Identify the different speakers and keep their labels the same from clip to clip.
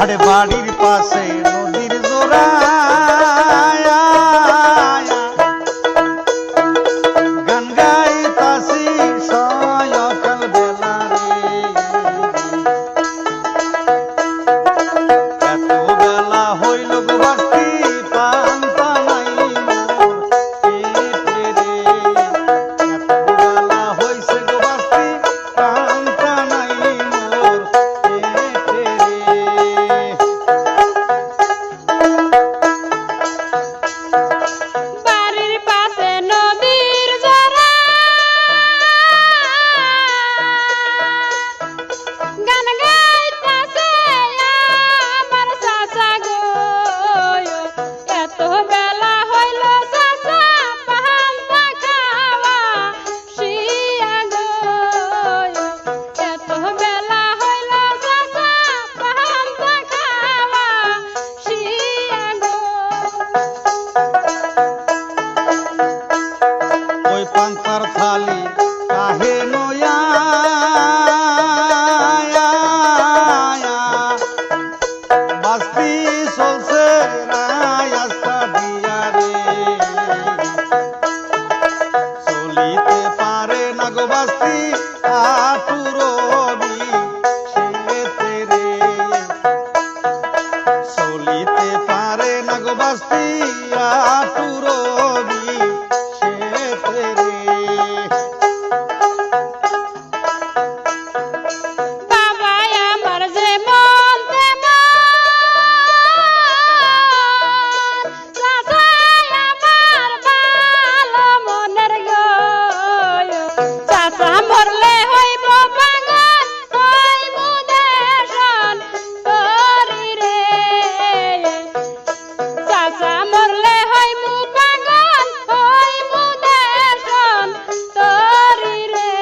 Speaker 1: আরে বাড়ির পাশে নদীর জোড়া গান গাইতাছি সকাল বেলা রে এত বেলা হইল গো বাস্তি পান্তা নাই মোর পেটে রে এত বেলা হইছে গো বাস্তি পান্তা নাই মোর পেটে রে
Speaker 2: বাড়ির পাশে নদীর জোড়া গান গাইতাছে আমার চাচা গো এত বেলা হইল চাচা পান্তা খাওয়া শিয়া গো এত বেলা হইল চাচা পান্তা খাওয়া শিয়া গো
Speaker 1: ওই পান্তার থালি কাহে নয়া বাস্তি চলছে রাস্তা দিয়া রে চলিতে পারে না গো বাস্তি আটুরবি সেতে রে চলিতে পারে না গো বাস্তি আটুরবি সেতে রে
Speaker 2: বাবা আমার যেমন তেমন চাচা আমার ভালো মনের গো চাচা মরলে হইব পাগল হইব দেশন করি রে চাচা মরলে হইব পাগল হইব দেশন করি রে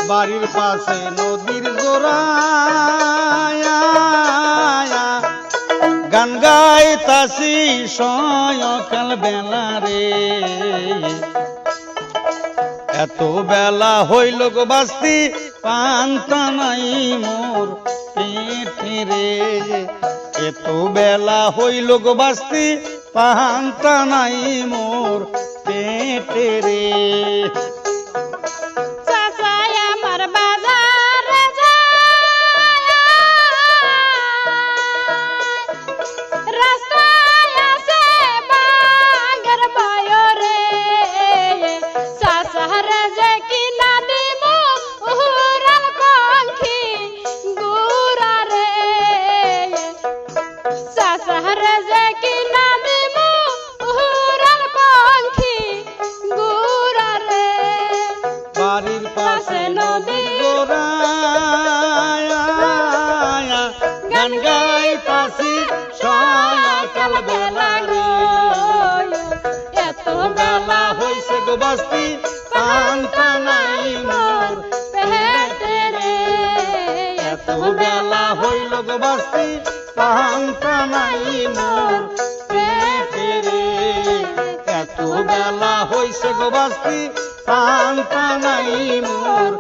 Speaker 1: বাড়ির পাশে নদীর জোড়া গান গাইতাছি সকাল বেলা রে এত বেলা হইল গো বাস্তি পান্তা নাই মোর পেটে রে এত বেলা হইল গো বাস্তি পান্তা নাই মোর পেটে রে
Speaker 2: চাচা আমার বাজারে যায় রাস্তায় আছে বাঘের বয়রে চাচারে যে কিনা দিব উড়াল পাখি গুড়া রে চাচারে যে কিনা দিব উড়াল পাখি গুড়া রে
Speaker 1: বাড়ির পাশে নদীর গোড়া গান গাইতাছি সকাল বেলা রে
Speaker 2: এত
Speaker 1: বেলা হইছে গো বাস্তি পান্তা নাই মোর
Speaker 2: পেটে রে
Speaker 1: এত বেলা হইল গো বাস্তি পান্তা নাই মোর পেটে রে এত বেলা হইছে গো বাস্তি পান্তা নাই মোর